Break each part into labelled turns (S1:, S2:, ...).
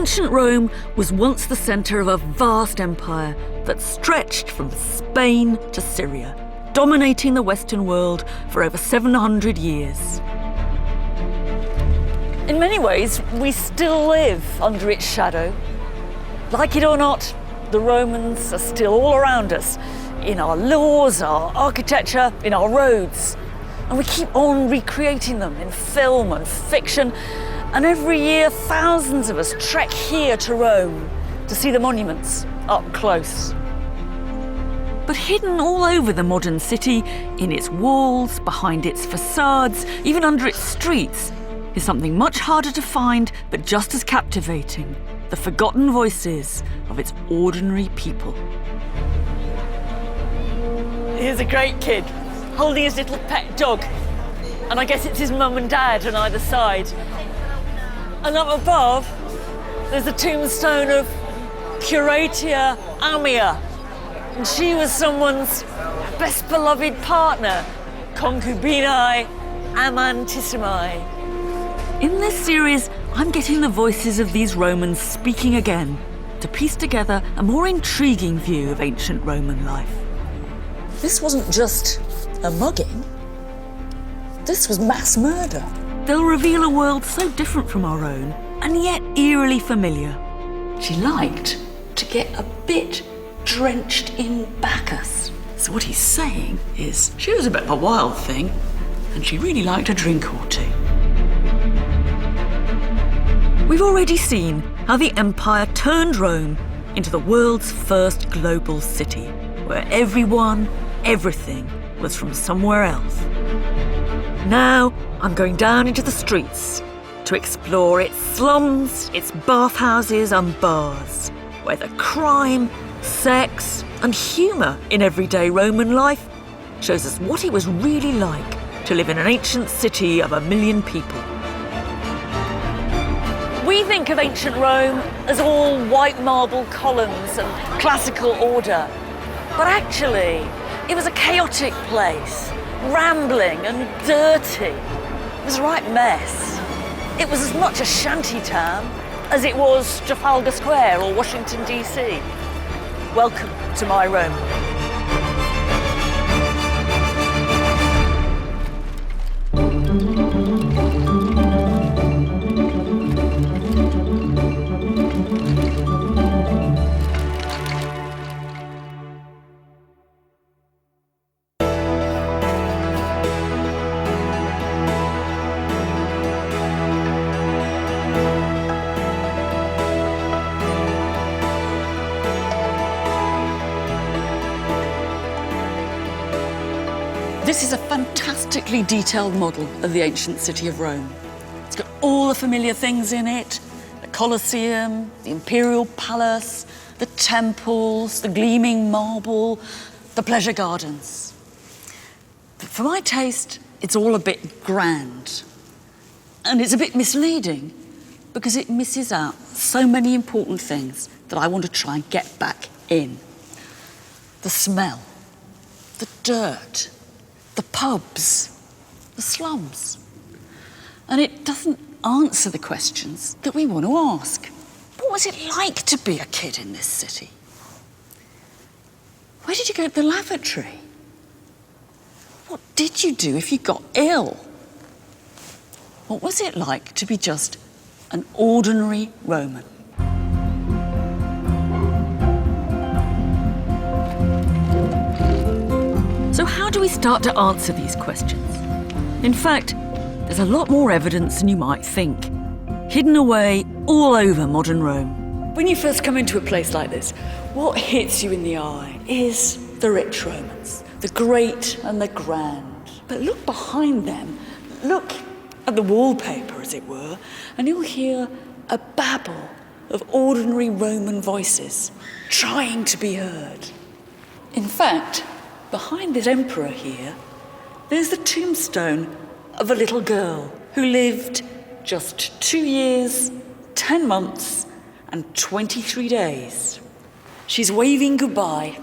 S1: Ancient Rome was once the centre of a vast empire that stretched from Spain to Syria, dominating the Western world for over 700 years. In many ways, we still live under its shadow. Like it or not, the Romans are still all around us, in our laws, our architecture, in our roads. And we keep on recreating them in film and fiction. And every year, thousands of us trek here to Rome to see the monuments up close. But hidden all over the modern city, in its walls, behind its facades, even under its streets, is something much harder to find, but just as captivating: the forgotten voices of its ordinary people. Here's a great kid, holding his little pet dog. And I guess it's his mum and dad on either side. And up above, there's a tombstone of Curatia Amia. And she was someone's best beloved partner, concubinae amantissimae. In this series, I'm getting the voices of these Romans speaking again to piece together a more intriguing view of ancient Roman life. This wasn't just a mugging. This was mass murder. They'll reveal a world so different from our own, and yet eerily familiar. She liked to get a bit drenched in Bacchus. So what he's saying is, she was a bit of a wild thing, and she really liked a drink or two. We've already seen how the empire turned Rome into the world's first global city, where everyone, everything was from somewhere else. Now I'm going down into the streets to explore its slums, its bathhouses and bars, where the crime, sex and humour in everyday Roman life shows us what it was really like to live in an ancient city of 1 million people. We think of ancient Rome as all white marble columns and classical order, but actually it was a chaotic place, rambling and dirty. It was a right mess. It was as much a shanty town as it was Trafalgar Square or Washington, DC. Welcome to my Rome. This is a fantastically detailed model of the ancient city of Rome. It's got all the familiar things in it: the Colosseum, the Imperial Palace, the temples, the gleaming marble, the pleasure gardens. But for my taste, it's all a bit grand. And it's a bit misleading because it misses out so many important things that I want to try and get back in. The smell, the dirt, the pubs, the slums. And it doesn't answer the questions that we want to ask. What was it like to be a kid in this city? Where did you go to the lavatory? What did you do if you got ill? What was it like to be just an ordinary Roman? So how do we start to answer these questions? In fact, there's a lot more evidence than you might think, hidden away all over modern Rome. When you first come into a place like this, what hits you in the eye is the rich Romans, the great and the grand. But look behind them, look at the wallpaper, as it were, and you'll hear a babble of ordinary Roman voices trying to be heard. In fact, behind this emperor here, there's the tombstone of a little girl who lived just 2 years, 10 months, and 23 days. She's waving goodbye.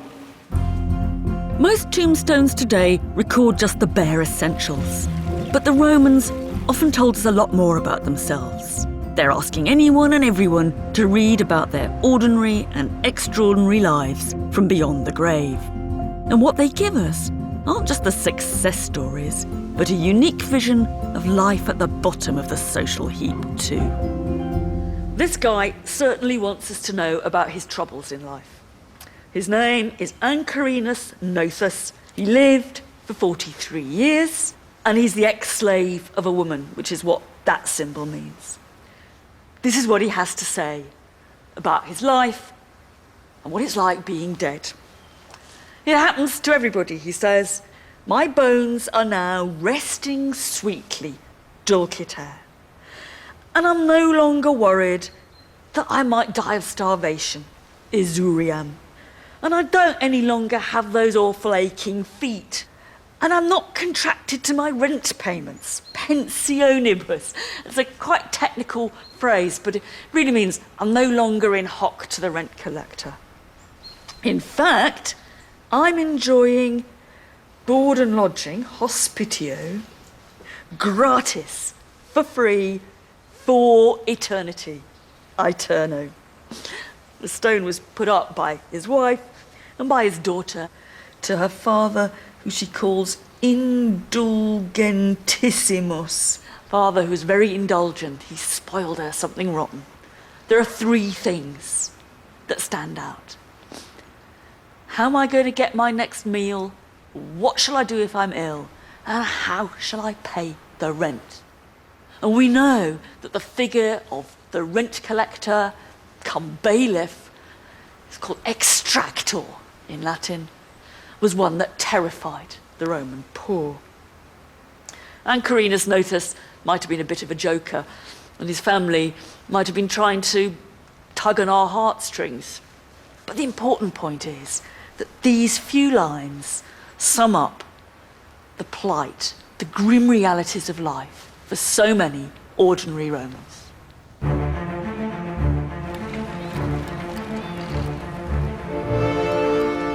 S1: Most tombstones today record just the bare essentials, but the Romans often told us a lot more about themselves. They're asking anyone and everyone to read about their ordinary and extraordinary lives from beyond the grave. And what they give us aren't just the success stories, but a unique vision of life at the bottom of the social heap too. This guy certainly wants us to know about his troubles in life. His name is Ancarinus Nothus. He lived for 43 years, and he's the ex-slave of a woman, which is what that symbol means. This is what he has to say about his life and what it's like being dead. It happens to everybody, he says. My bones are now resting sweetly, dulciter. And I'm no longer worried that I might die of starvation, Isuriam. And I don't any longer have those awful aching feet. And I'm not contracted to my rent payments, pensionibus. It's a quite technical phrase, but it really means I'm no longer in hock to the rent collector. In fact, I'm enjoying board and lodging, hospitio, gratis, for free, for eternity, aeterno. The stone was put up by his wife and by his daughter to her father, who she calls indulgentissimus. Father who's very indulgent. He spoiled her something rotten. There are three things that stand out. How am I going to get my next meal? What shall I do if I'm ill? And how shall I pay the rent? And we know that the figure of the rent collector, come bailiff, it's called extractor in Latin, was one that terrified the Roman poor. Ancarinus Nothus might have been a bit of a joker, and his family might have been trying to tug on our heartstrings. But the important point is that these few lines sum up the plight, the grim realities of life for so many ordinary Romans.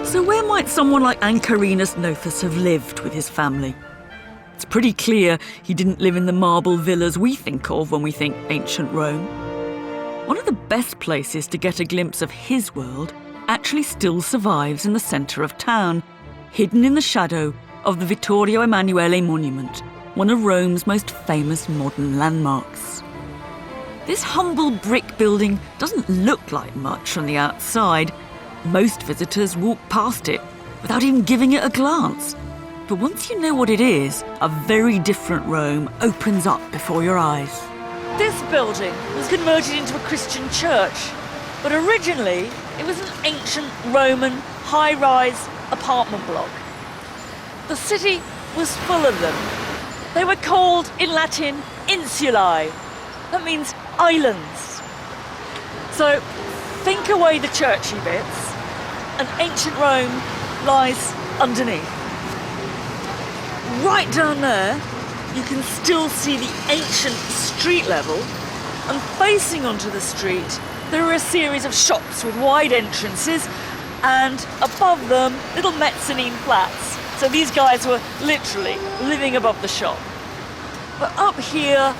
S1: So where might someone like Ancarinus Nothus have lived with his family? It's pretty clear he didn't live in the marble villas we think of when we think ancient Rome. One of the best places to get a glimpse of his world actually still survives in the centre of town, hidden in the shadow of the Vittorio Emanuele monument, one of Rome's most famous modern landmarks. This humble brick building doesn't look like much on the outside. Most visitors walk past it without even giving it a glance. But once you know what it is, a very different Rome opens up before your eyes. This building was converted into a Christian church, but originally it was an ancient Roman high-rise apartment block. The city was full of them. They were called, in Latin, insulae. That means islands. So think away the churchy bits, and ancient Rome lies underneath. Right down there, you can still see the ancient street level, and facing onto the street, there are a series of shops with wide entrances, and above them, little mezzanine flats. So these guys were literally living above the shop. But up here,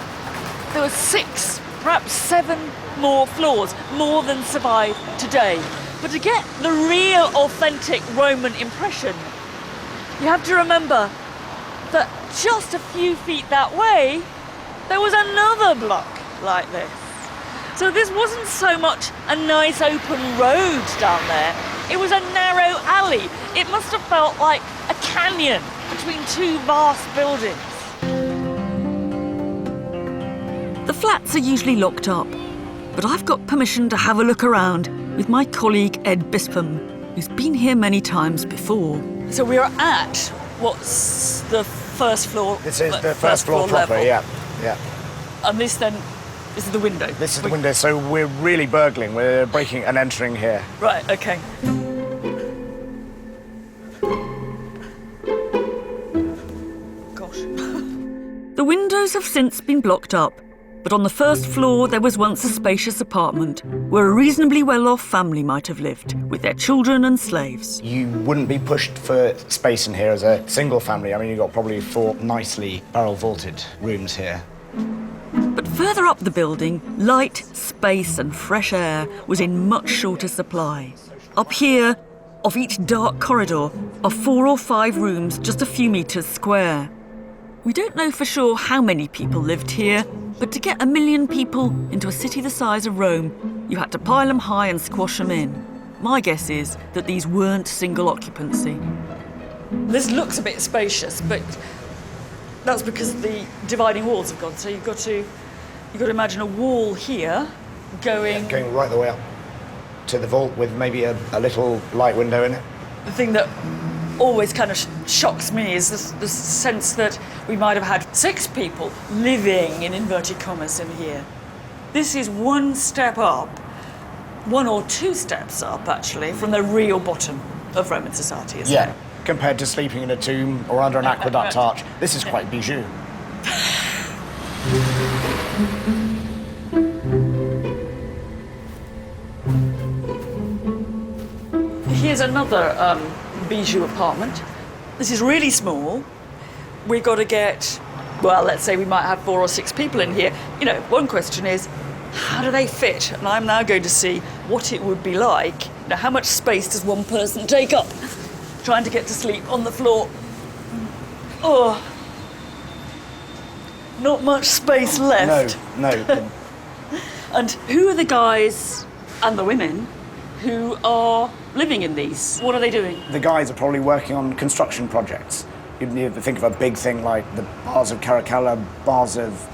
S1: there were 6, perhaps 7 more floors, more than survive today. But to get the real, authentic Roman impression, you have to remember that just a few feet that way, there was another block like this. So this wasn't so much a nice open road down there, it was a narrow alley. It must have felt like a canyon between 2 vast buildings. The flats are usually locked up, but I've got permission to have a look around with my colleague Ed Bispam, who's been here many times before. So we are at what's the first floor?
S2: This is the first floor proper,
S1: level.
S2: yeah.
S1: And this is the window.
S2: This is the window, so we're really burgling. We're breaking and entering here.
S1: Right, okay. Gosh. The windows have since been blocked up, but on the first floor there was once a spacious apartment where a reasonably well-off family might have lived, with their children and slaves.
S2: You wouldn't be pushed for space in here as a single family. I mean, you've got probably 4 nicely barrel-vaulted rooms here.
S1: But Further up the building, light, space and fresh air was in much shorter supply. Up here, off each dark corridor, are 4 or 5 rooms just a few metres square. We don't know for sure how many people lived here, but to get 1 million people into a city the size of Rome, you had to pile them high and squash them in. My guess is that these weren't single occupancy. This looks a bit spacious, but that's because the dividing walls have gone. So you've got to imagine a wall here going
S2: right the way up to the vault with maybe a little light window in it.
S1: The thing that always kind of shocks me is the sense that we might have had 6 people living, in inverted commas, in here. This is one step up, 1 or 2 steps up, actually, from the real bottom of Roman society, isn't it?
S2: Compared to sleeping in a tomb or under an aqueduct arch, this is quite bijou.
S1: Here's another bijou apartment. This is really small. We've got to get, well, let's say we might have 4 or 6 people in here. You know, one question is, how do they fit? And I'm now going to see what it would be like. Now, how much space does one person take up? Trying to get to sleep on the floor. Oh, not much space left.
S2: No.
S1: And who are the guys and the women who are living in these? What are they doing?
S2: The guys are probably working on construction projects. You think of a big thing like the bars of Caracalla, bars of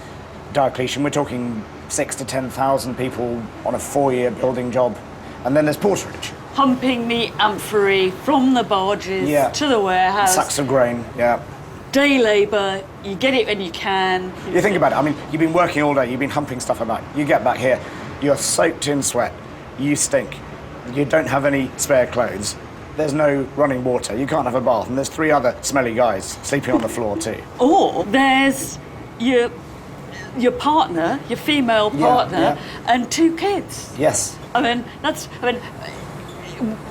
S2: Diocletian. We're talking 6,000 to 10,000 people on a 4-year building job. And then there's porterage.
S1: Pumping the amphorae from the barges to the warehouse.
S2: Sacks of grain,
S1: Day labour, you get it when you can.
S2: You think about it, I mean, you've been working all day, you've been humping stuff about. You get back here, you're soaked in sweat, you stink, you don't have any spare clothes, there's no running water, you can't have a bath, and there's 3 other smelly guys sleeping on the floor too.
S1: Or there's your partner, your female partner, and 2 kids.
S2: Yes.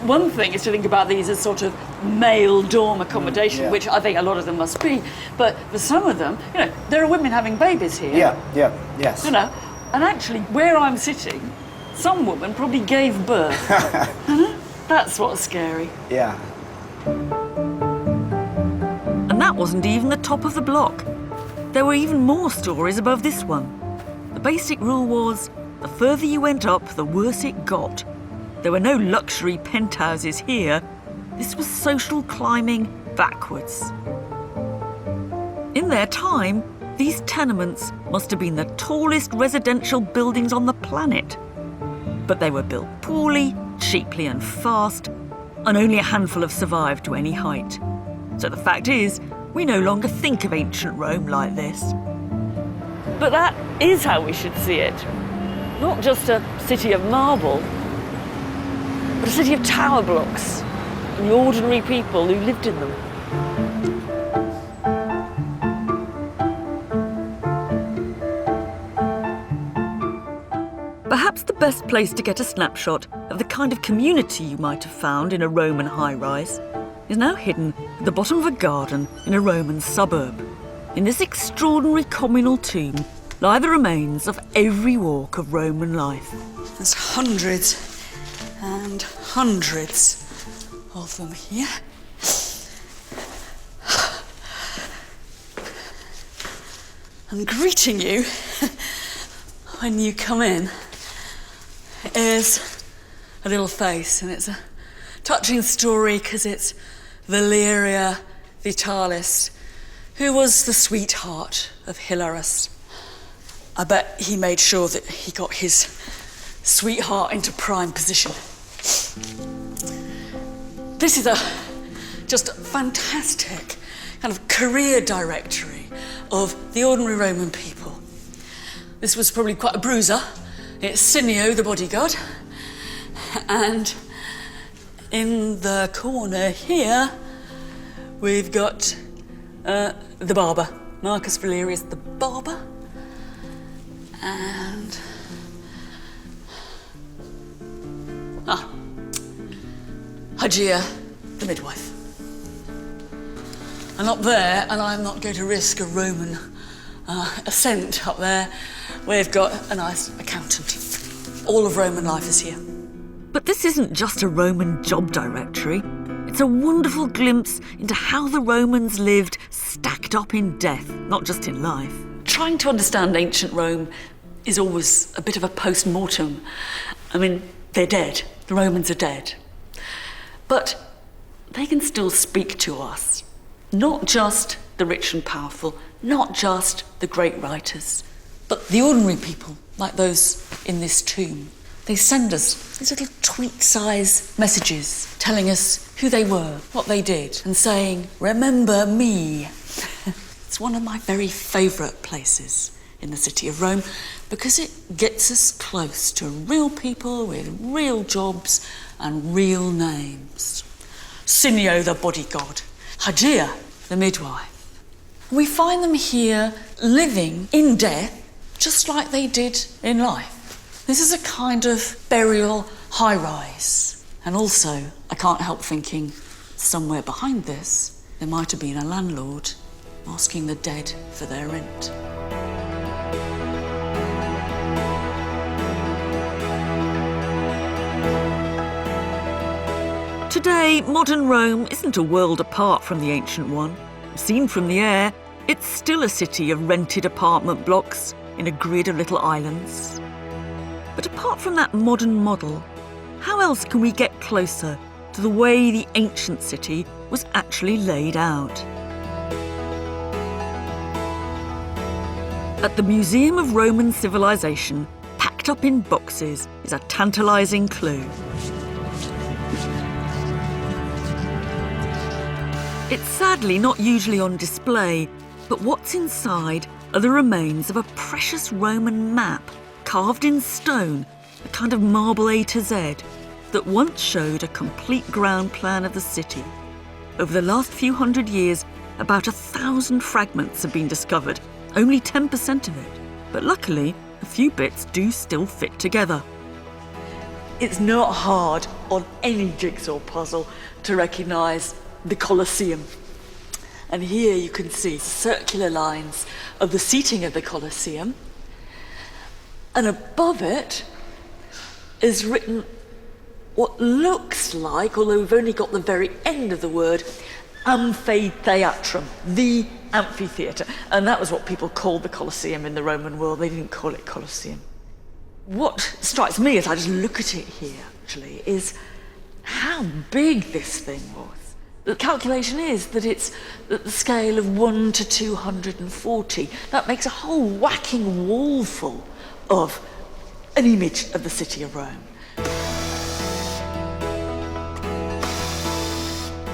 S1: One thing is to think about these as sort of male dorm accommodation, which I think a lot of them must be. But for some of them, you know, there are women having babies here.
S2: Yes.
S1: You know, and actually, where I'm sitting, some woman probably gave birth. That's what's scary.
S2: Yeah.
S1: And that wasn't even the top of the block. There were even more stories above this one. The basic rule was, the further you went up, the worse it got. There were no luxury penthouses here. This was social climbing backwards. In their time, these tenements must have been the tallest residential buildings on the planet. But they were built poorly, cheaply and fast, and only a handful have survived to any height. So the fact is, we no longer think of ancient Rome like this. But that is how we should see it. Not just a city of marble, but a city of tower blocks and the ordinary people who lived in them. Perhaps the best place to get a snapshot of the kind of community you might have found in a Roman high-rise is now hidden at the bottom of a garden in a Roman suburb. In this extraordinary communal tomb lie the remains of every walk of Roman life. There's hundreds and hundreds of them here. And greeting you when you come in is a little face, and it's a touching story because it's Valeria Vitalis, who was the sweetheart of Hilarus. I bet he made sure that he got his sweetheart into prime position. This is a just fantastic kind of career directory of the ordinary Roman people. This was probably quite a bruiser. It's Cinio, the bodyguard. And in the corner here, we've got the barber, Marcus Valerius the barber. And Hygeia, the midwife. And up there, and I'm not going to risk a Roman
S3: Ascent up there. We've got a nice accountant. All of Roman life is here.
S1: But this isn't just a Roman job directory. It's a wonderful glimpse into how the Romans lived stacked up in death, not just in life.
S3: Trying to understand ancient Rome is always a bit of a post-mortem. I mean, they're dead. The Romans are dead. But they can still speak to us. Not just the rich and powerful, not just the great writers, but the ordinary people, like those in this tomb. They send us these little tweet-size messages telling us who they were, what they did, and saying, "Remember me." It's one of my very favourite places in the city of Rome because it gets us close to real people with real jobs and real names. Cinio, the bodyguard. Hygeia, the midwife. We find them here living in death just like they did in life. This is a kind of burial high-rise. And also, I can't help thinking, somewhere behind this, there might have been a landlord asking the dead for their rent.
S1: Today, modern Rome isn't a world apart from the ancient one. Seen from the air, it's still a city of rented apartment blocks in a grid of little islands. But apart from that modern model, how else can we get closer to the way the ancient city was actually laid out? At the Museum of Roman Civilization, packed up in boxes, is a tantalising clue. It's sadly not usually on display, but what's inside are the remains of a precious Roman map carved in stone, a kind of marble A to Z, that once showed a complete ground plan of the city. Over the last few hundred years, about 1,000 fragments have been discovered, only 10% of it. But luckily, a few bits do still fit together.
S3: It's not hard on any jigsaw puzzle to recognise the Colosseum. And here you can see circular lines of the seating of the Colosseum. And above it is written what looks like, although we've only got the very end of the word, amphitheatrum, the amphitheatre. And that was what people called the Colosseum in the Roman world. They didn't call it Colosseum. What strikes me as I just look at it here, actually, is how big this thing was. The calculation is that it's at the scale of 1 to 240. That makes a whole whacking wall full of an image of the city of Rome.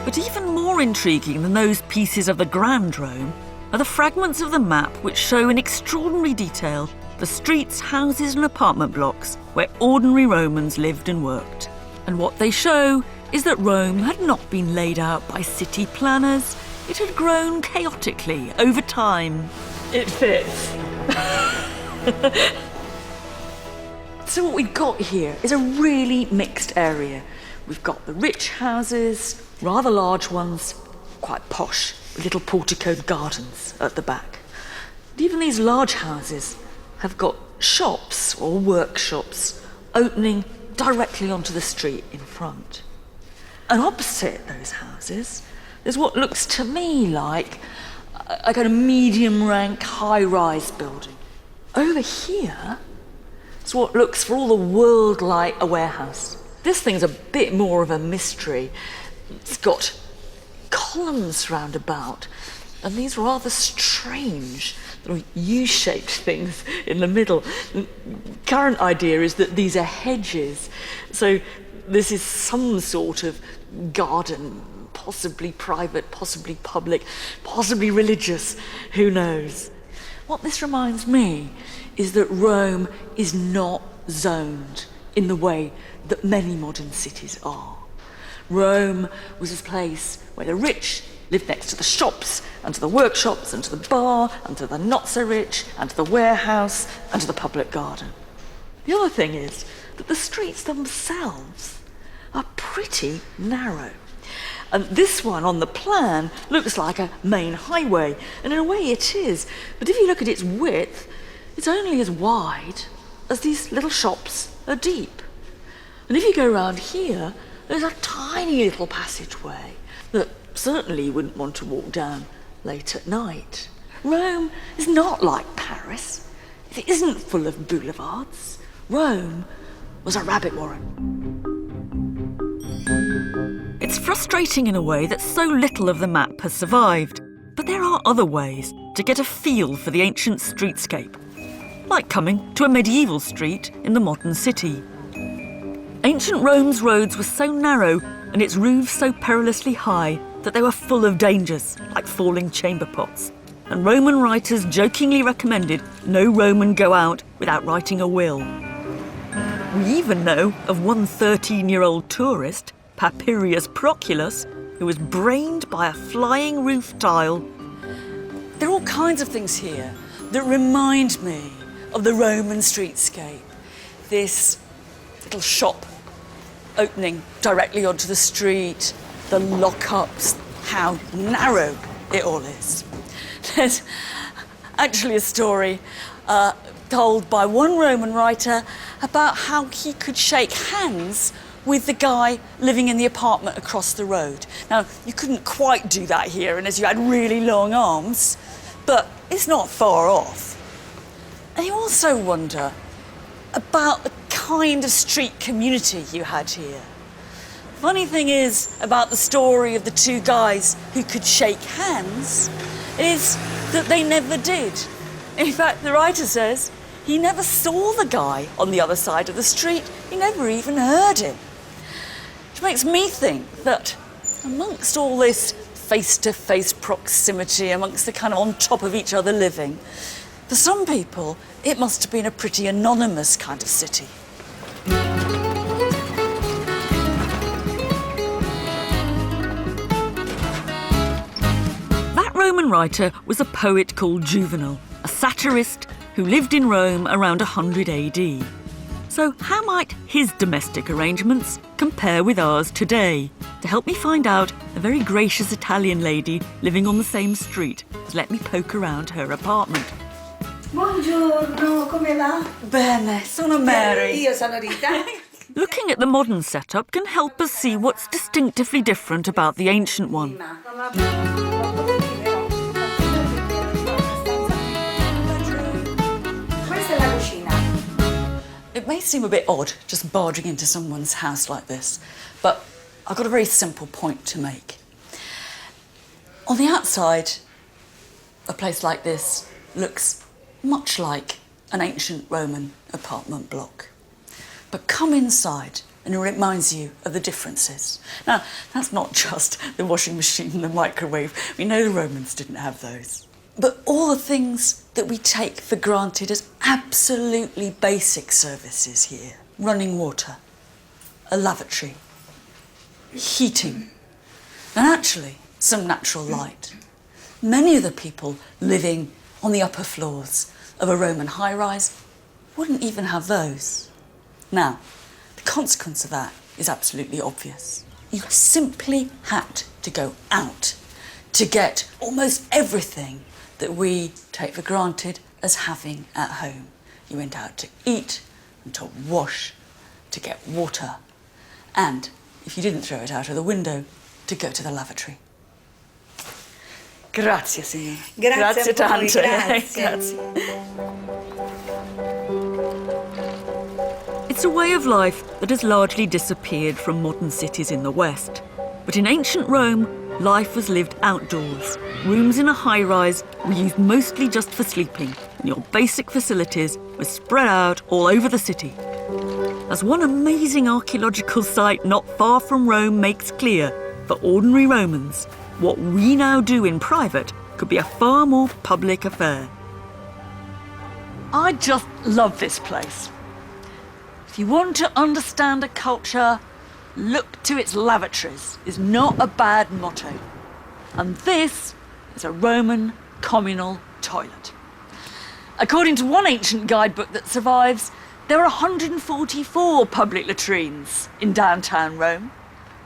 S1: But even more intriguing than those pieces of the Grand Rome are the fragments of the map which show in extraordinary detail the streets, houses and apartment blocks where ordinary Romans lived and worked. And what they show is that Rome had not been laid out by city planners. It had grown chaotically over time.
S3: It fits. So what we've got here is a really mixed area. We've got the rich houses, rather large ones, quite posh, with little porticoed gardens at the back. And even these large houses have got shops or workshops opening directly onto the street in front. And opposite those houses, there's what looks to me like a kind of medium-rank, high-rise building. Over here, it's what looks for all the world like a warehouse. This thing's a bit more of a mystery. It's got columns round about, and these rather strange little U-shaped things in the middle. The current idea is that these are hedges, so this is some sort of garden, possibly private, possibly public, possibly religious, who knows. What this reminds me is that Rome is not zoned in the way that many modern cities are. Rome was a place where the rich lived next to the shops, and to the workshops, and to the bar, and to the not-so-rich, and to the warehouse, and to the public garden. The other thing is that the streets themselves are pretty narrow. And this one on the plan looks like a main highway, and in a way it is. But if you look at its width, it's only as wide as these little shops are deep. And if you go around here, there's a tiny little passageway that certainly you wouldn't want to walk down late at night. Rome is not like Paris. It isn't full of boulevards. Rome was a rabbit warren.
S1: It's frustrating in a way that so little of the map has survived. But there are other ways to get a feel for the ancient streetscape, like coming to a medieval street in the modern city. Ancient Rome's roads were so narrow and its roofs so perilously high that they were full of dangers, like falling chamber pots. And Roman writers jokingly recommended no Roman go out without writing a will. We even know of one 13-year-old tourist, Papirius Proculus, who was brained by a flying roof tile.
S3: There are all kinds of things here that remind me of the Roman streetscape. This little shop opening directly onto the street, the lockups, how narrow it all is. There's actually a story told by one Roman writer about how he could shake hands with the guy living in the apartment across the road. Now, you couldn't quite do that here, and as you had really long arms, but it's not far off. And you also wonder about the kind of street community you had here. Funny thing is about the story of the two guys who could shake hands is that they never did. In fact, the writer says he never saw the guy on the other side of the street. He never even heard him. Which makes me think that amongst all this face-to-face proximity, amongst the kind of on top of each other living, for some people, it must have been a pretty anonymous kind of city.
S1: That Roman writer was a poet called Juvenal, a satirist who lived in Rome around 100 AD. So how might his domestic arrangements compare with ours today? To help me find out, a very gracious Italian lady living on the same street has let me poke around her apartment.
S4: Buongiorno, come va?
S3: Bene, sono Mary.
S4: Io sono Rita.
S1: Looking at the modern setup can help us see what's distinctively different about the ancient one.
S4: Questa è la cucina.
S3: It may seem a bit odd just barging into someone's house like this, but I've got a very simple point to make. On the outside, a place like this looks much like an ancient Roman apartment block. But come inside and it reminds you of the differences. Now, that's not just the washing machine and the microwave. We know the Romans didn't have those. But all the things that we take for granted as absolutely basic services here. Running water, a lavatory, heating, and actually some natural light. Many of the people living on the upper floors of a Roman high-rise wouldn't even have those. Now, the consequence of that is absolutely obvious. You simply had to go out to get almost everything that we take for granted as having at home. You went out to eat and to wash, to get water, and, if you didn't throw it out of the window, to go to the lavatory. Grazie, signora.
S4: Grazie a voi,
S3: tante.
S4: grazie.
S3: Grazie.
S1: It's a way of life that has largely disappeared from modern cities in the West. But in ancient Rome, life was lived outdoors. Rooms in a high-rise were used mostly just for sleeping, and your basic facilities were spread out all over the city. As one amazing archaeological site not far from Rome makes clear, for ordinary Romans, what we now do in private could be a far more public affair.
S3: I just love this place. If you want to understand a culture, look to its lavatories is not a bad motto. And this is a Roman communal toilet. According to one ancient guidebook that survives, there are 144 public latrines in downtown Rome.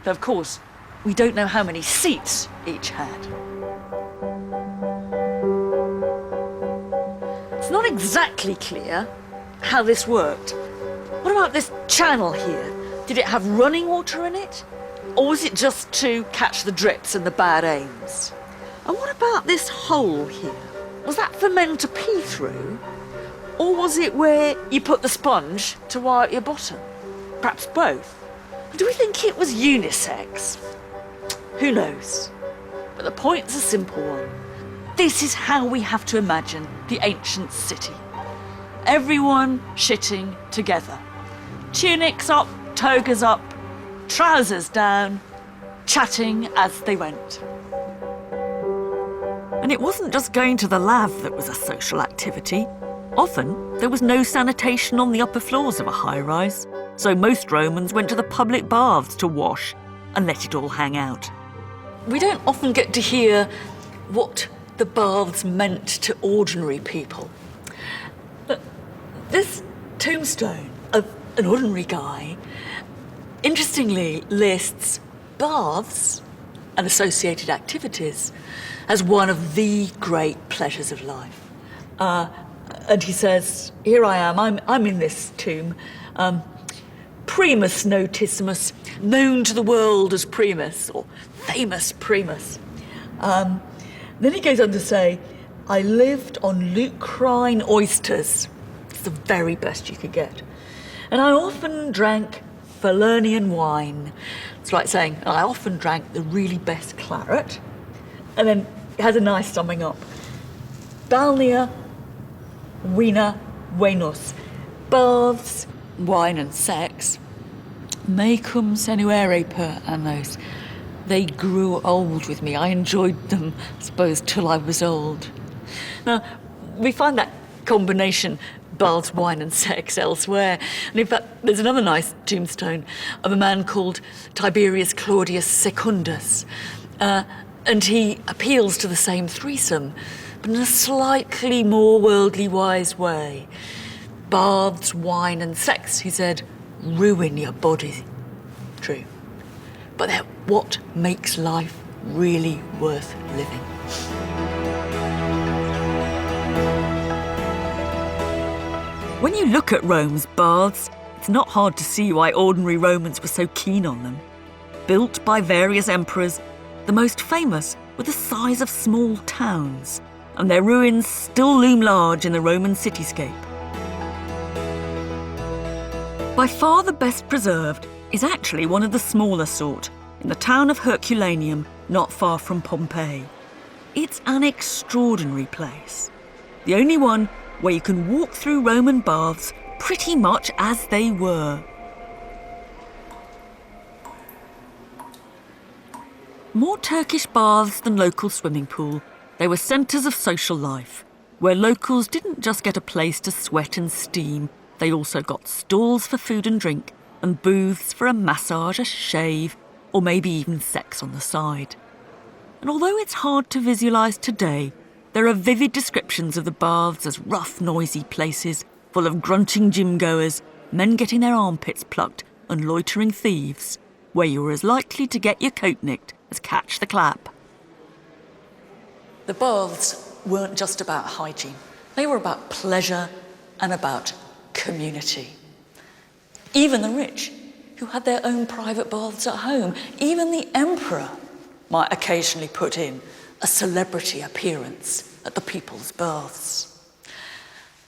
S3: Though, of course, we don't know how many seats each had. It's not exactly clear how this worked. What about this channel here? Did it have running water in it? Or was it just to catch the drips and the bad aims? And what about this hole here? Was that for men to pee through? Or was it where you put the sponge to wipe your bottom? Perhaps both. Do we think it was unisex? Who knows? But the point's a simple one. This is how we have to imagine the ancient city. Everyone shitting together. Tunics up, togas up, trousers down, chatting as they went. And it wasn't just going to the lav that was a social activity. Often, there was no sanitation on the upper floors of a high-rise, so most Romans went to the public baths to wash and let it all hang out. We don't often get to hear what the baths meant to ordinary people. But this tombstone of an ordinary guy, interestingly, lists baths and associated activities as one of the great pleasures of life. And he says, here I am, I'm in this tomb, primus notissimus, known to the world as Primus, or famous Primus. Then he goes on to say, I lived on Lucrine oysters. It's the very best you could get. And I often drank Falernian wine. It's like saying, I often drank the really best claret. And then it has a nice summing up. Balnea, vina, venus. Baths, wine and sex. Mecum senuere per annos. They grew old with me. I enjoyed them, I suppose, till I was old. Now, we find that combination, baths, wine and sex, elsewhere. And in fact, there's another nice tombstone of a man called Tiberius Claudius Secundus. And he appeals to the same threesome, but in a slightly more worldly wise way. Baths, wine and sex, he said, ruin your body. True. But they're what makes life really worth living. When you look at Rome's baths, it's not hard to see why ordinary Romans were so keen on them. Built by various emperors, the most famous were the size of small towns, and their ruins still loom large in the Roman cityscape. By far the best preserved is actually one of the smaller sort, in the town of Herculaneum, not far from Pompeii. It's an extraordinary place. The only one where you can walk through Roman baths pretty much as they were. More Turkish baths than local swimming pool, they were centres of social life, where locals didn't just get a place to sweat and steam, they also got stalls for food and drink, and booths for a massage, a shave, or maybe even sex on the side. And although it's hard to visualise today, there are vivid descriptions of the baths as rough, noisy places, full of grunting gym-goers, men getting their armpits plucked, and loitering thieves, where you were as likely to get your coat nicked as catch the clap. The baths weren't just about hygiene. They were about pleasure and about community. Even the rich, who had their own private baths at home, even the emperor might occasionally put in a celebrity appearance at the people's baths.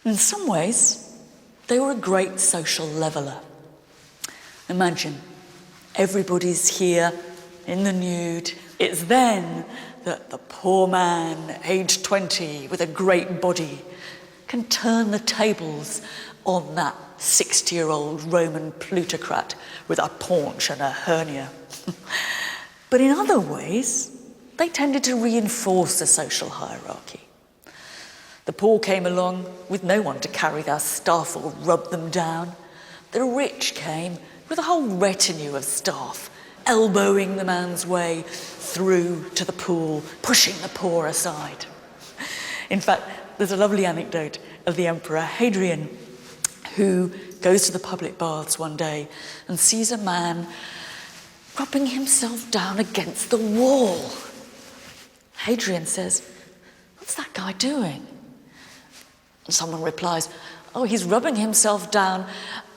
S3: In some ways, they were a great social leveller. Imagine, everybody's here in the nude. It's then that the poor man, aged 20, with a great body, can turn the tables on that 60-year-old Roman plutocrat with a paunch and a hernia. But in other ways, they tended to reinforce the social hierarchy. The poor came along with no one to carry their staff or rub them down. The rich came with a whole retinue of staff, elbowing the man's way through to the pool, pushing the poor aside. In fact, there's a lovely anecdote of the Emperor Hadrian, who goes to the public baths one day and sees a man rubbing himself down against the wall. Hadrian says, "What's that guy doing?" And someone replies, "Oh, he's rubbing himself down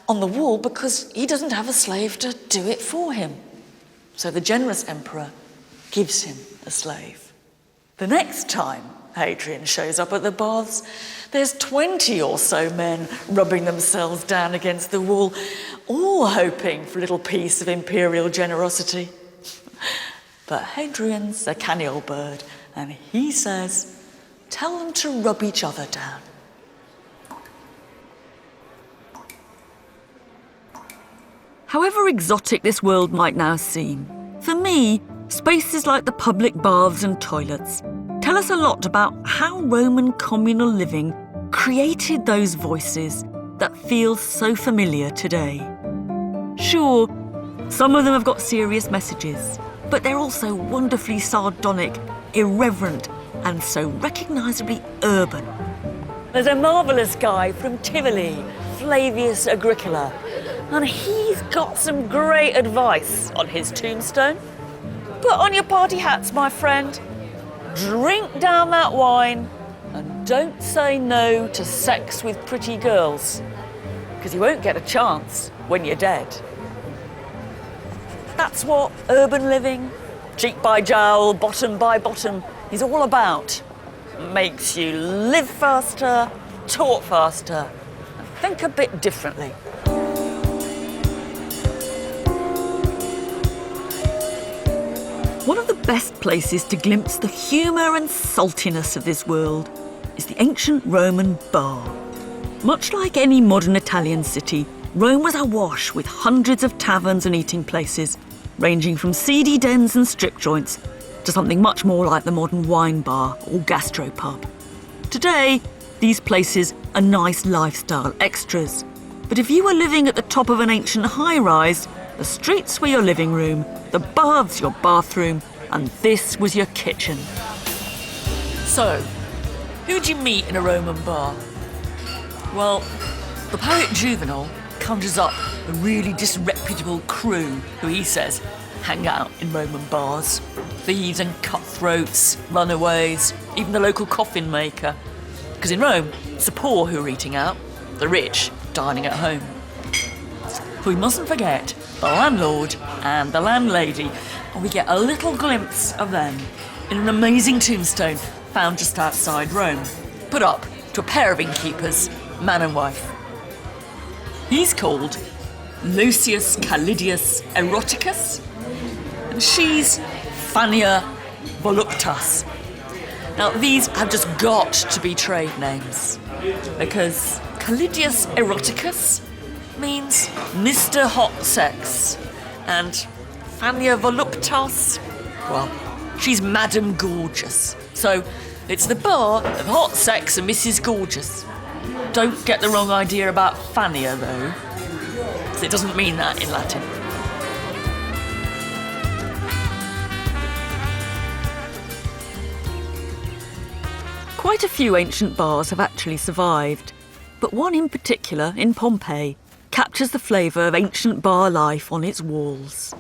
S3: on the wall because he doesn't have a slave to do it for him." So the generous emperor gives him a slave. The next time Hadrian shows up at the baths, there's 20 or so men rubbing themselves down against the wall, all hoping for a little piece of imperial generosity. But Hadrian's a canny old bird, and he says, "Tell them to rub each other down." However exotic this world might now seem, for me, spaces like the public baths and toilets tell us a lot about how Roman communal living created those voices that feel so familiar today. Sure, some of them have got serious messages, but they're also wonderfully sardonic, irreverent, and so recognisably urban.
S1: There's a marvellous guy from Tivoli, Flavius Agricola, and he's got some great advice on his tombstone. Put on your party hats, my friend. Drink down that wine and don't say no to sex with pretty girls, because you won't get a chance when you're dead. That's what urban living, cheek by jowl, bottom by bottom, is all about. Makes you live faster, talk faster, and think a bit differently.
S3: One of the best places to glimpse the humour and saltiness of this world is the ancient Roman bar. Much like any modern Italian city, Rome was awash with hundreds of taverns and eating places, ranging from seedy dens and strip joints to something much more like the modern wine bar or gastropub. Today, these places are nice lifestyle extras. But if you were living at the top of an ancient high-rise, the streets were your living room, the baths your bathroom, and this was your kitchen.
S1: So, who'd you meet in a Roman bar? Well, the poet Juvenal conjures up a really disreputable crew who he says hang out in Roman bars. Thieves and cutthroats, runaways, even the local coffin maker. Because in Rome, it's the poor who are eating out, the rich dining at home. We mustn't forget the landlord and the landlady, and we get a little glimpse of them in an amazing tombstone found just outside Rome, put up to a pair of innkeepers, man and wife. He's called Lucius Callidius Eroticus, and she's Fannia Voluptas. Now, these have just got to be trade names, because Callidius Eroticus means Mr. Hot Sex, and Fannia Voluptas, well, she's Madam Gorgeous. So it's the bar of hot sex and Mrs. Gorgeous. Don't get the wrong idea about Fannia, though, because it doesn't mean that in Latin.
S3: Quite a few ancient bars have actually survived, but one in particular, in Pompeii, captures the flavour of ancient bar life on its walls.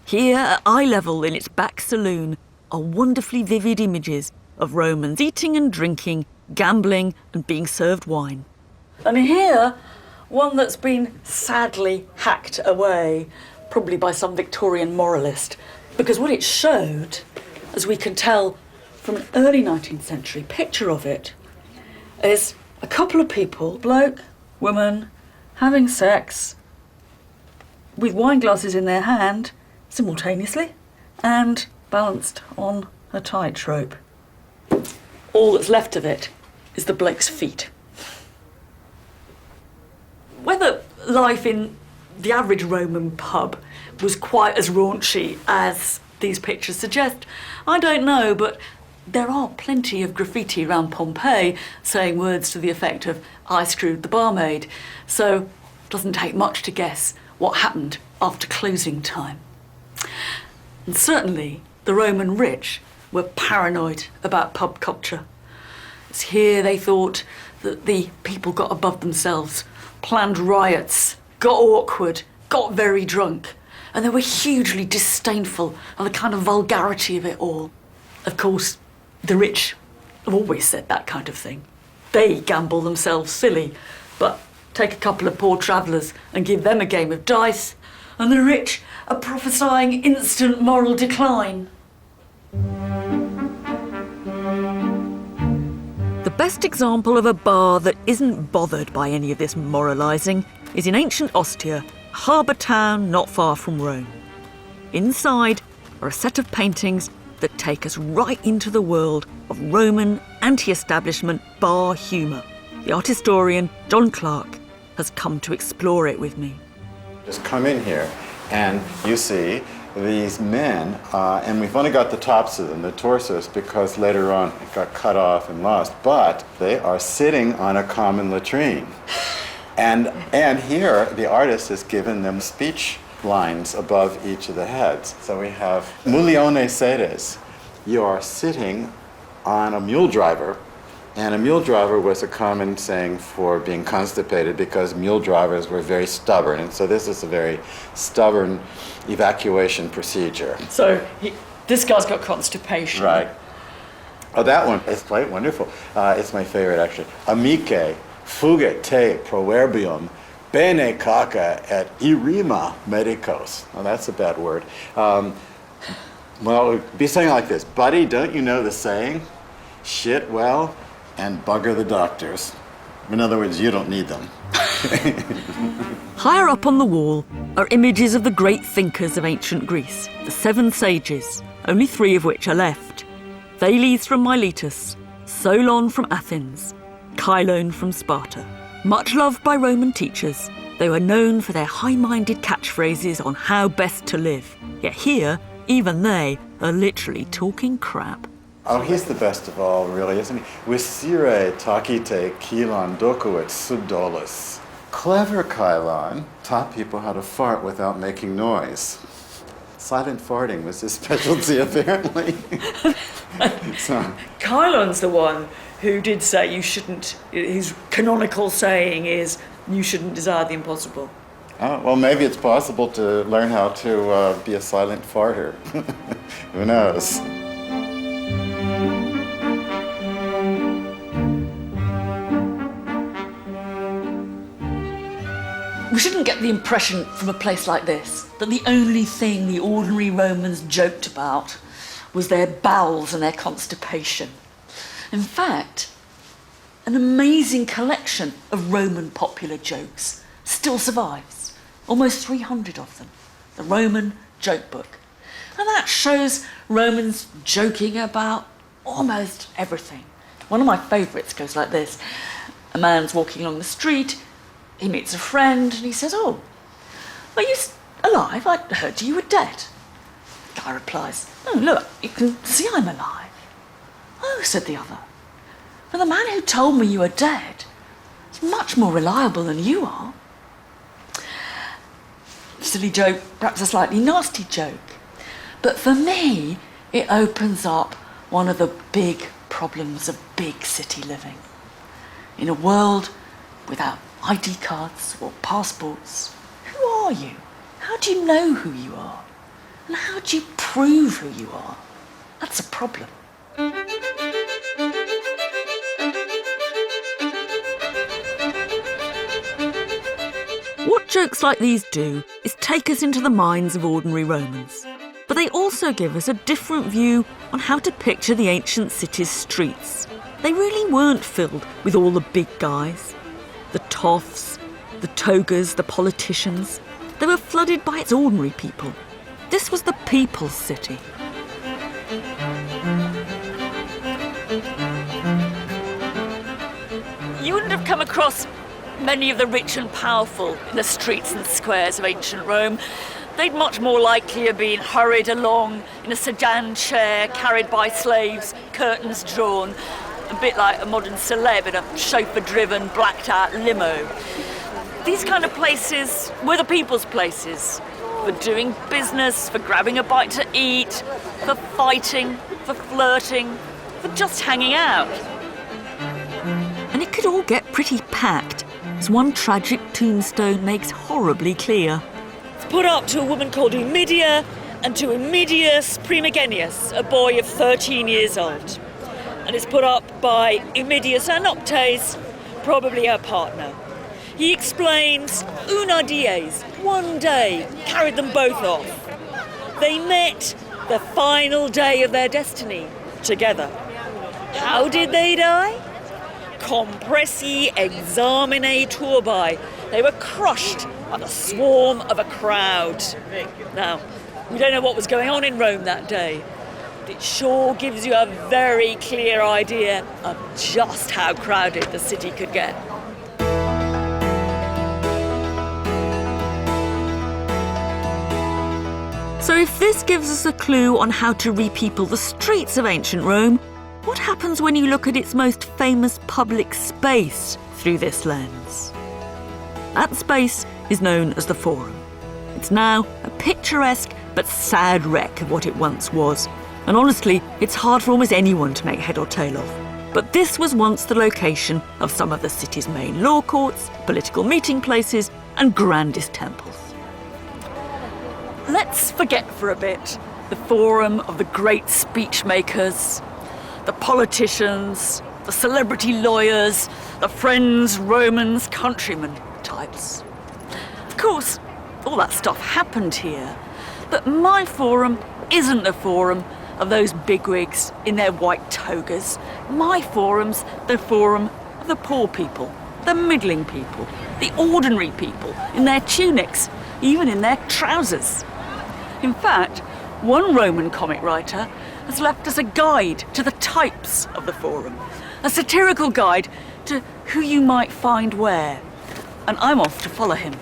S3: Here, at eye level in its back saloon, are wonderfully vivid images of Romans eating and drinking, gambling and being served wine.
S1: And here, one that's been sadly hacked away, probably by some Victorian moralist, because what it showed, as we can tell from an early 19th century picture of it, is a couple of people, bloke, woman, having sex with wine glasses in their hand simultaneously and balanced on a tightrope. All that's left of it is the bloke's feet. Whether life in the average Roman pub was quite as raunchy as these pictures suggest, I don't know, but there are plenty of graffiti around Pompeii saying words to the effect of "I screwed the barmaid," so it doesn't take much to guess what happened after closing time. And certainly the Roman rich were paranoid about pub culture. It's here they thought that the people got above themselves, planned riots, got awkward, got very drunk,
S3: and they were hugely disdainful of the kind of vulgarity of it all. Of course, the rich have always said that kind of thing. They gamble themselves silly, but take a couple of poor travellers and give them a game of dice, and the rich are prophesying instant moral decline. The best example of a bar that isn't bothered by any of this moralising is in ancient Ostia, a harbour town not far from Rome. Inside are a set of paintings that take us right into the world of Roman anti-establishment bar humour. The art historian John Clark has come to explore it with me.
S5: Just come in here and you see these men, and we've only got the tops of them, the torsos, because later on it got cut off and lost, but they are sitting on a common latrine. And here the artist has given them speech lines above each of the heads. So we have Mulione sedes. You are sitting on a mule driver, and a mule driver was a common saying for being constipated because mule drivers were very stubborn, and so this is a very stubborn evacuation procedure.
S3: So this guy's got constipation.
S5: Right. Oh, that one is quite wonderful. It's my favorite, actually. Amice, fugit te proverbium, bene caca et irima medicos. Oh, that's a bad word. Well, it would be something like this. Buddy, don't you know the saying? Shit well and bugger the doctors. In other words, you don't need them.
S3: Higher up on the wall are images of the great thinkers of ancient Greece, the 7 sages, only 3 of which are left. Thales from Miletus, Solon from Athens, Chilon from Sparta. Much loved by Roman teachers, they were known for their high-minded catchphrases on how best to live. Yet here, even they are literally talking crap.
S5: Oh, he's the best of all, really, isn't he? Visire takite kilon dokuit subdolus. Clever Chilon taught people how to fart without making noise. Silent farting was his specialty, apparently. So,
S3: Chilon's the one who did say you shouldn't, his canonical saying is, you shouldn't desire the impossible.
S5: oh, well, maybe it's possible to learn how to be a silent farter. Who knows?
S3: We shouldn't get the impression from a place like this that the only thing the ordinary Romans joked about was their bowels and their constipation. In fact, an amazing collection of Roman popular jokes still survives, almost 300 of them, the Roman Joke Book. And that shows Romans joking about almost everything. One of my favourites goes like this. A man's walking along the street, he meets a friend and he says, "Oh, are you alive? I heard you were dead." The guy replies, "Oh, look, you can see I'm alive." "Oh," said the other, "but the man who told me you were dead is much more reliable than you are." Silly joke, perhaps a slightly nasty joke. But for me, it opens up one of the big problems of big city living. In a world without ID cards or passports, who are you? How do you know who you are? And how do you prove who you are? That's a problem. What jokes like these do is take us into the minds of ordinary Romans. But they also give us a different view on how to picture the ancient city's streets. They really weren't filled with all the big guys. The toffs, the togas, the politicians. They were flooded by its ordinary people. This was the people's city.
S1: You wouldn't have come across many of the rich and powerful in the streets and squares of ancient Rome. They'd much more likely have been hurried along in a sedan chair carried by slaves, curtains drawn, a bit like a modern celeb in a chauffeur-driven, blacked-out limo. These kind of places were the people's places, for doing business, for grabbing a bite to eat, for fighting, for flirting, for just hanging out.
S3: And it could all get pretty packed, as one tragic tombstone makes horribly clear.
S1: It's put up to a woman called Umidia and to Umidius Primigenius, a boy of 13 years old. And it's put up by Umidius Anoptes, probably her partner. He explains, una dies, one day, carried them both off. They met the final day of their destiny, together. How did they die? Compressi examine turbi. They were crushed by the swarm of a crowd. Now, we don't know what was going on in Rome that day, but it sure gives you a very clear idea of just how crowded the city could get.
S3: So if this gives us a clue on how to repeople the streets of ancient Rome, what happens when you look at its most famous public space through this lens? That space is known as the Forum. It's now a picturesque but sad wreck of what it once was. And honestly, it's hard for almost anyone to make head or tail of. But this was once the location of some of the city's main law courts, political meeting places, and grandest temples. Let's forget for a bit the forum of the great speech makers, the politicians, the celebrity lawyers, the friends, Romans, countrymen types. Of course, all that stuff happened here, but my forum isn't the forum of those bigwigs in their white togas. My forum's the forum of the poor people, the middling people, the ordinary people in their tunics, even in their trousers. In fact, one Roman comic writer has left us a guide to the types of the Forum, a satirical guide to who you might find where. And I'm off to follow him.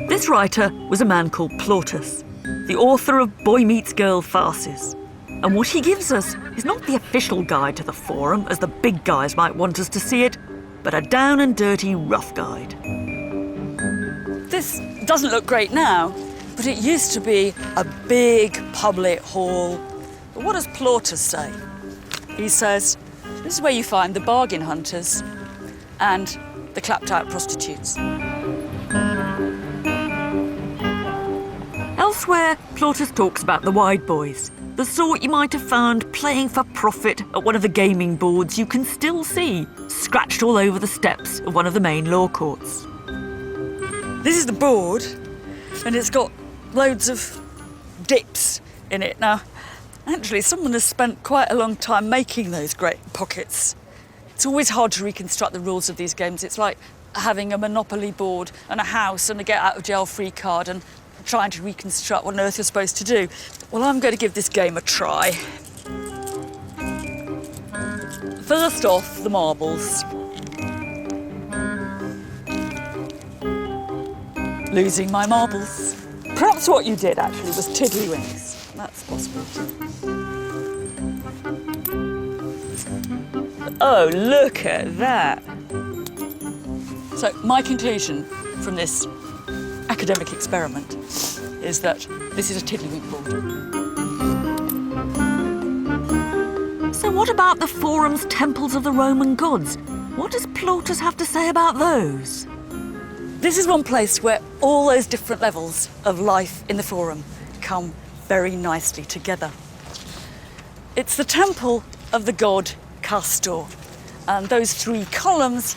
S3: This writer was a man called Plautus, the author of Boy Meets Girl farces. And what he gives us is not the official guide to the Forum, as the big guys might want us to see it, but a down and dirty rough guide. This doesn't look great now, but it used to be a big public hall. But what does Plautus say? He says, this is where you find the bargain hunters and the clapped-out prostitutes. Elsewhere, Plautus talks about the wide boys, the sort you might have found playing for profit at one of the gaming boards you can still see, scratched all over the steps of one of the main law courts. This is the board, and it's got loads of dips in it. Now, actually, someone has spent quite a long time making those great pockets. It's always hard to reconstruct the rules of these games. It's like having a Monopoly board and a house and a get-out-of-jail-free card and trying to reconstruct what on earth you're supposed to do. Well, I'm going to give this game a try. First off, the marbles. Losing my marbles. Perhaps what you did, actually, was tiddlywinks. That's possible. Oh, look at that. So, my conclusion from this academic experiment is that this is a tiddlywink board. So what about the Forum's temples of the Roman gods? What does Plautus have to say about those? This is one place where all those different levels of life in the Forum come very nicely together. It's the temple of the god Castor, and those three columns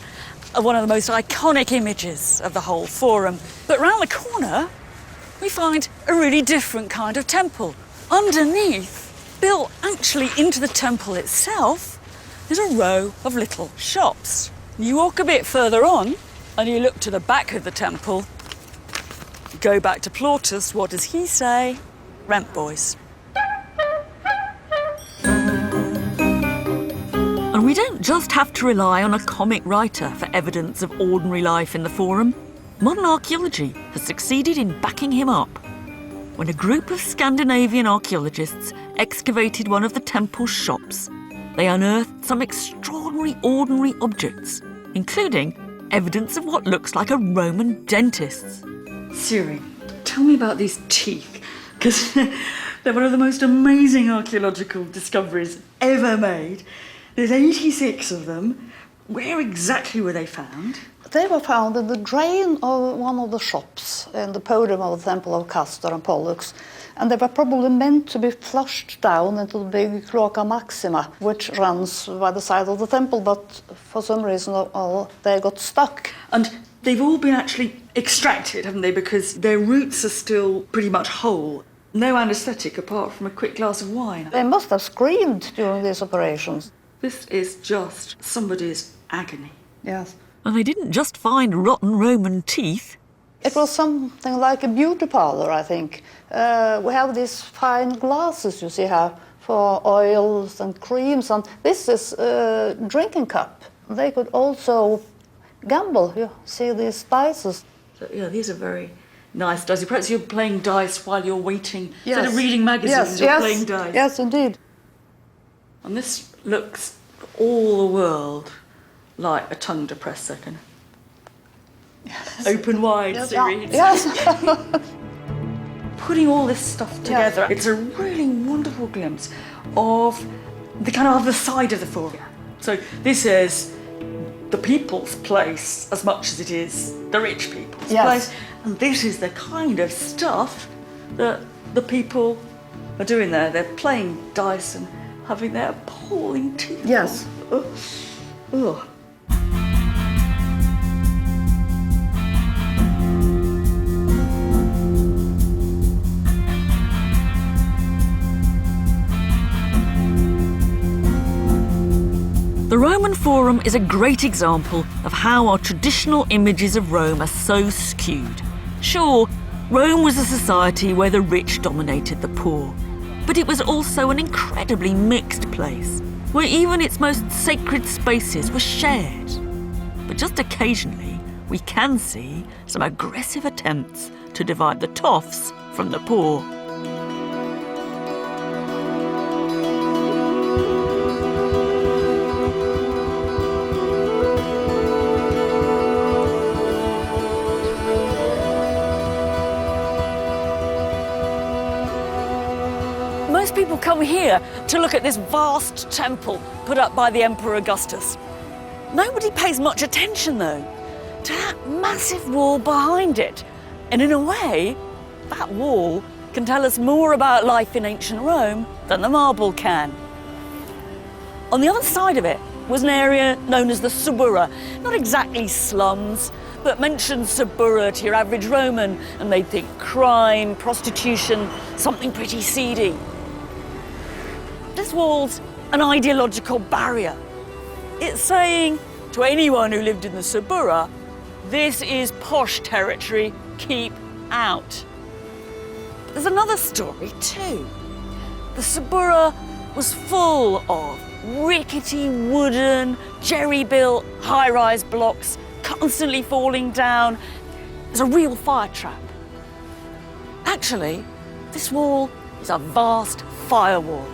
S3: are one of the most iconic images of the whole Forum. But round the corner, we find a really different kind of temple. Underneath, built actually into the temple itself, is a row of little shops. You walk a bit further on, and you look to the back of the temple. Go back to Plautus, what does he say? Rent boys. And we don't just have to rely on a comic writer for evidence of ordinary life in the Forum. Modern archaeology has succeeded in backing him up. When a group of Scandinavian archaeologists excavated one of the temple's shops, they unearthed some extraordinary ordinary objects, including evidence of what looks like a Roman dentist's. Siri, tell me about these teeth, because they're one of the most amazing archaeological discoveries ever made. There's 86 of them. Where exactly were they found?
S6: They were found in the drain of one of the shops in the podium of the Temple of Castor and Pollux, and they were probably meant to be flushed down into the big Cloaca Maxima, which runs by the side of the temple, but for some reason they got stuck.
S3: And they've all been actually extracted, haven't they? Because their roots are still pretty much whole. No anaesthetic apart from a quick glass of wine.
S6: They must have screamed during these operations.
S3: This is just somebody's agony.
S6: Yes.
S1: And they didn't just find rotten Roman teeth.
S6: It was something like a beauty parlor, I think. We have these fine glasses, you see here, for oils and creams, and this is a drinking cup. They could also gamble. You see these spices.
S3: So, yeah, these are very nice dice. Perhaps you're playing dice while you're waiting. Instead of reading magazines, you're playing dice.
S6: Yes, indeed.
S3: And this looks, for all the world, like a tongue depressor. Kind of open wide,
S6: Yes,
S3: serene.
S6: yes.
S3: Putting all this stuff together, it's a really wonderful glimpse of the kind of other side of the forum. So this is the people's place as much as it is the rich people's place. And this is the kind of stuff that the people are doing there. They're playing dice and having their appalling teeth.
S6: Yes.
S3: Ugh. Ugh.
S1: The Roman Forum is a great example of how our traditional images of Rome are so skewed. Sure, Rome was a society where the rich dominated the poor, but it was also an incredibly mixed place, where even its most sacred spaces were shared. But just occasionally, we can see some aggressive attempts to divide the toffs from the poor. Most people come here to look at this vast temple put up by the Emperor Augustus. Nobody pays much attention, though, to that massive wall behind it. And in a way, that wall can tell us more about life in ancient Rome than the marble can. On the other side of it was an area known as the Suburra. Not exactly slums, but mention Suburra to your average Roman and they'd think crime, prostitution, something pretty seedy. This wall's an ideological barrier. It's saying to anyone who lived in the Suburra, this is posh territory, keep out. But there's another story too. The Suburra was full of rickety wooden, jerry-built high-rise blocks constantly falling down. It's a real fire trap. Actually, this wall is a vast firewall.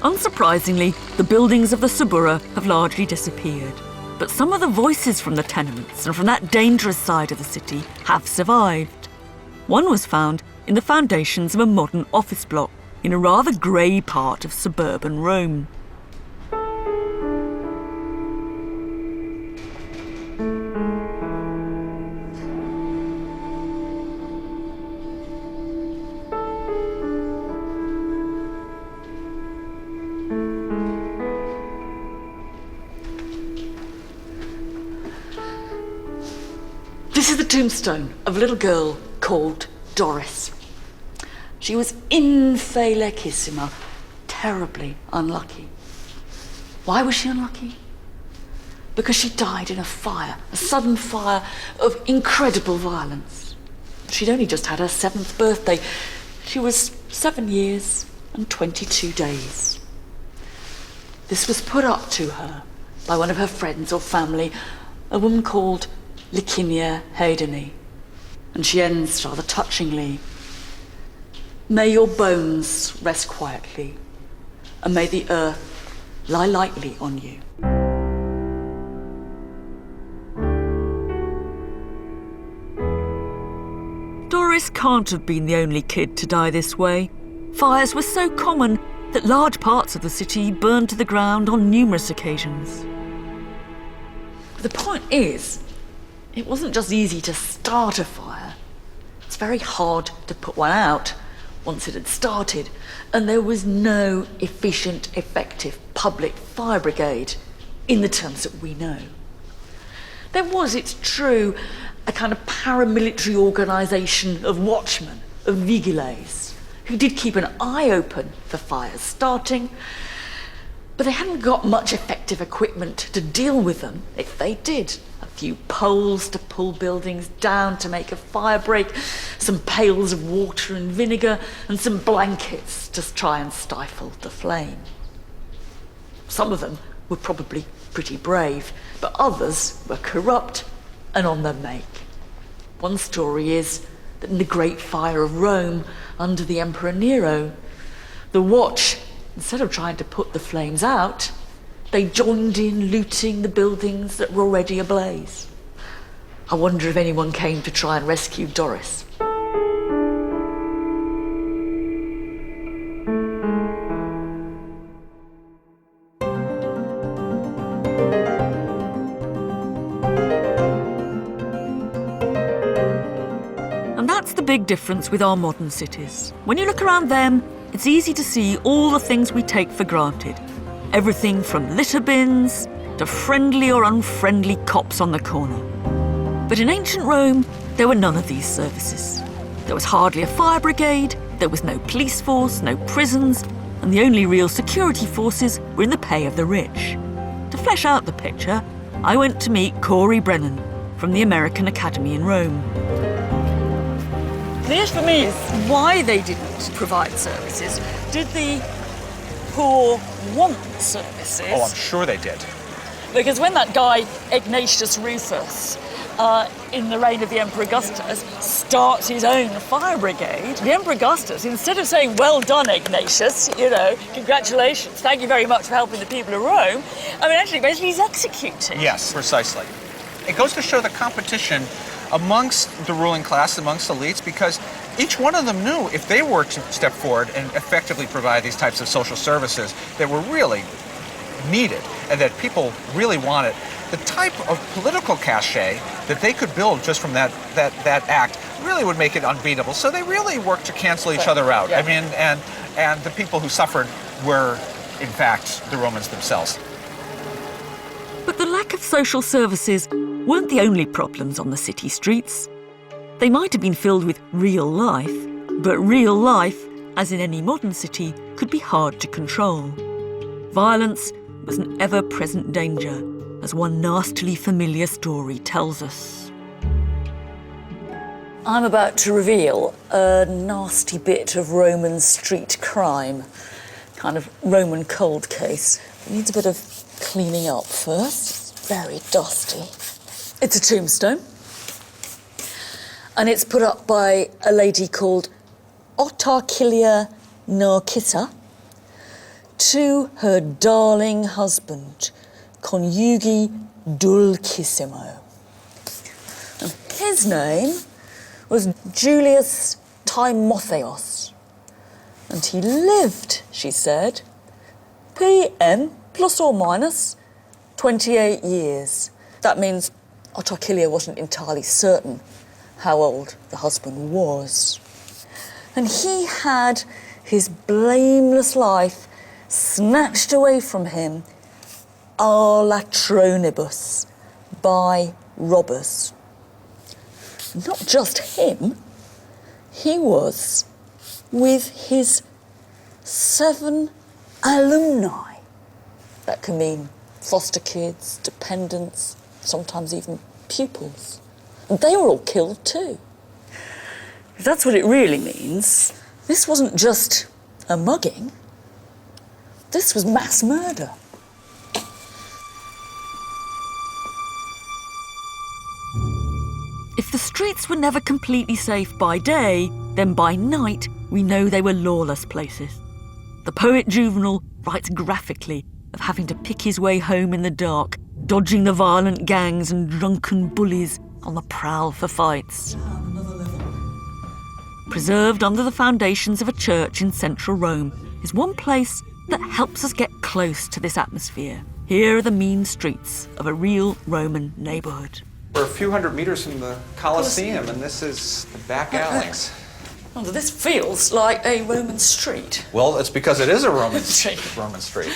S1: Unsurprisingly, the buildings of the Suburra have largely disappeared. But some of the voices from the tenements and from that dangerous side of the city have survived. One was found in the foundations of a modern office block in a rather grey part of suburban Rome. This is the tombstone of a little girl called Doris. She was infelicissima, terribly unlucky. Why was she unlucky? Because she died in a fire, a sudden fire of incredible violence. She'd only just had her 7th birthday. She was 7 years and 22 days. This was put up to her by one of her friends or family, a woman called Licinia Haydeni, and she ends rather touchingly. May your bones rest quietly, and may the earth lie lightly on you. Doris can't have been the only kid to die this way. Fires were so common that large parts of the city burned to the ground on numerous occasions.
S3: But the point is, it wasn't just easy to start a fire. It's very hard to put one out once it had started, and there was no efficient, effective public fire brigade in the terms that we know. There was, it's true, a kind of paramilitary organisation of watchmen, of vigiles, who did keep an eye open for fires starting, but they hadn't got much effective equipment to deal with them if they did. A few poles to pull buildings down to make a fire break, some pails of water and vinegar, and some blankets to try and stifle the flame. Some of them were probably pretty brave, but others were corrupt and on the make. One story is that in the Great Fire of Rome under the Emperor Nero, the Watch, instead of trying to put the flames out, they joined in looting the buildings that were already ablaze. I wonder if anyone came to try and rescue Doris.
S1: And that's the big difference with our modern cities. When you look around them, it's easy to see all the things we take for granted. Everything from litter bins to friendly or unfriendly cops on the corner. But in ancient Rome, there were none of these services. There was hardly a fire brigade, there was no police force, no prisons, and the only real security forces were in the pay of the rich. To flesh out the picture, I went to meet Corey Brennan from the American Academy in Rome. Clear for me is why they didn't provide services. Did the poor want services?
S7: Oh, I'm sure they did.
S1: Because when that guy, Ignatius Rufus, in the reign of the Emperor Augustus, starts his own fire brigade, the Emperor Augustus, instead of saying, well done, Ignatius, congratulations, thank you very much for helping the people of Rome, actually, basically he's executed.
S7: Yes, precisely. It goes to show the competition amongst the ruling class, amongst elites, because each one of them knew if they were to step forward and effectively provide these types of social services that were really needed and that people really wanted, the type of political cachet that they could build just from that act really would make it unbeatable. So they really worked to cancel each other out.
S1: Yeah.
S7: And the people who suffered were, in fact, the Romans themselves.
S1: But the lack of social services weren't the only problems on the city streets. They might have been filled with real life, but real life, as in any modern city, could be hard to control. Violence was an ever-present danger, as one nastily familiar story tells us. I'm about to reveal a nasty bit of Roman street crime, kind of Roman cold case. It needs a bit of cleaning up first. It's very dusty. It's a tombstone, and it's put up by a lady called Otarchillia Narcissa to her darling husband, Conjugi Dulcissimo. And his name was Julius Timotheos, and he lived, she said, PM plus or minus 28 years. That means Otarchillia wasn't entirely certain how old the husband was. And he had his blameless life snatched away from him a latronibus, by robbers. Not just him, he was with his 7 alumni. That can mean foster kids, dependents, sometimes even pupils. And they were all killed too. If that's what it really means, this wasn't just a mugging, this was mass murder. If the streets were never completely safe by day, then by night we know they were lawless places. The poet Juvenal writes graphically of having to pick his way home in the dark, dodging the violent gangs and drunken bullies on the prowl for fights. Preserved under the foundations of a church in central Rome is one place that helps us get close to this atmosphere.
S3: Here are the mean streets of a real Roman neighbourhood.
S7: We're a few hundred meters from the Colosseum, and this is the back alleys.
S3: Oh, this feels like a Roman street.
S7: Well, it's because it is a Roman
S3: Street.
S7: Roman street.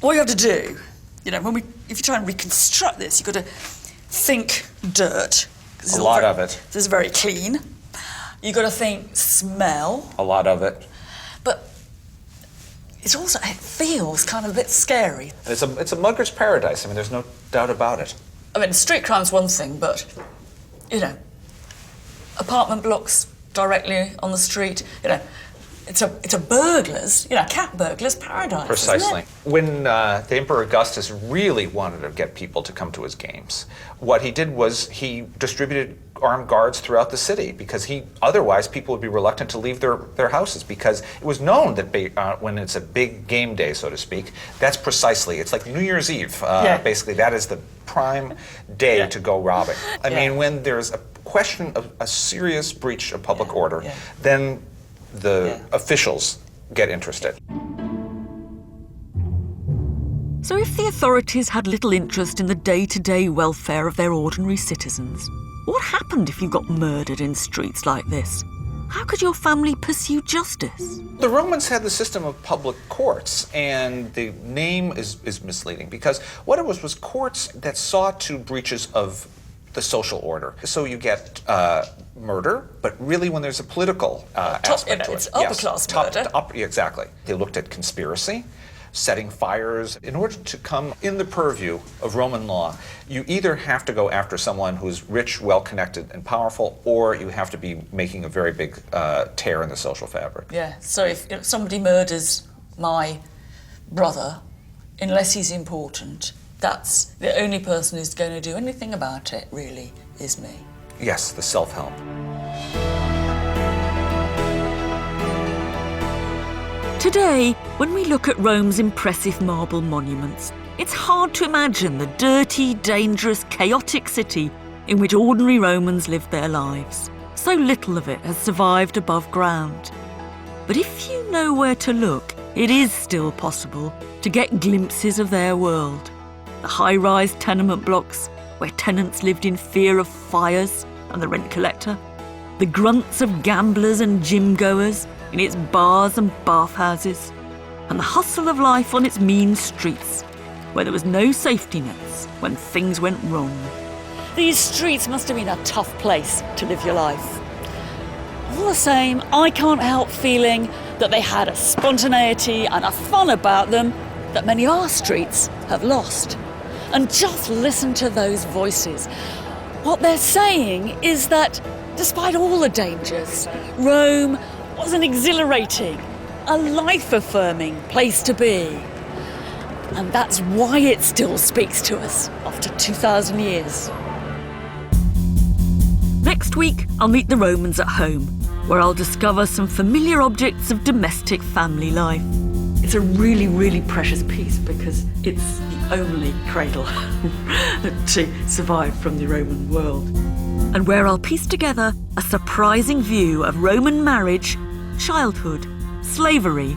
S3: What you have to do, you know, if you try and reconstruct this, you've got to think dirt.
S7: A lot of it.
S3: This is very clean. You've got to think smell.
S7: A lot of it.
S3: But it feels kind of a bit scary.
S7: It's a mugger's paradise. I mean, there's no doubt about it.
S3: I mean, street crime's one thing, but, you know, apartment blocks directly on the street, you know, it's a burglar's, you know, cat burglar's paradise.
S7: Precisely.
S3: Isn't it?
S7: When the Emperor Augustus really wanted to get people to come to his games, what he did was he distributed armed guards throughout the city because otherwise people would be reluctant to leave their houses because it was known that when it's a big game day, so to speak, that's precisely, it's like New Year's Eve. Basically, that is the prime day to go robbing. I mean, when there's a question of a serious breach of public order, then the officials get interested.
S3: So if the authorities had little interest in the day-to-day welfare of their ordinary citizens, what happened if you got murdered in streets like this? How could your family pursue justice?
S7: The Romans had the system of public courts, and the name is misleading because what it was courts that saw to breaches of the social order. So you get murder, but really when there's a political aspect to it.
S3: It's upper-class murder.
S7: Exactly. They looked at conspiracy, setting fires. In order to come in the purview of Roman law, you either have to go after someone who's rich, well-connected, and powerful, or you have to be making a very big tear in the social fabric.
S3: Yeah, so if somebody murders my brother, unless he's important, that's the only person who's going to do anything about it, really, is me.
S7: Yes, the self-help.
S3: Today, when we look at Rome's impressive marble monuments, it's hard to imagine the dirty, dangerous, chaotic city in which ordinary Romans lived their lives. So little of it has survived above ground. But if you know where to look, it is still possible to get glimpses of their world. The high-rise tenement blocks where tenants lived in fear of fires and the rent collector. The grunts of gamblers and gym-goers in its bars and bathhouses. And the hustle of life on its mean streets where there was no safety nets when things went wrong. These streets must have been a tough place to live your life. All the same, I can't help feeling that they had a spontaneity and a fun about them that many of our streets have lost. And just listen to those voices. What they're saying is that despite all the dangers, Rome was an exhilarating, a life-affirming place to be. And that's why it still speaks to us after 2,000 years. Next week, I'll meet the Romans at home, where I'll discover some familiar objects of domestic family life. It's a really, really precious piece because it's the only cradle to survive from the Roman world. And where I'll piece together a surprising view of Roman marriage, childhood, slavery,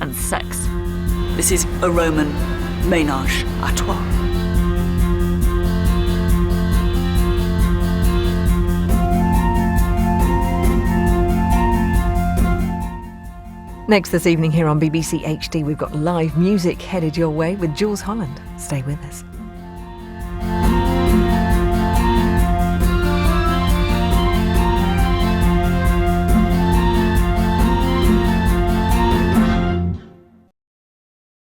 S3: and sex. This is a Roman ménage à trois.
S8: Next this evening here on BBC HD, we've got live music headed your way with Jules Holland. Stay with us.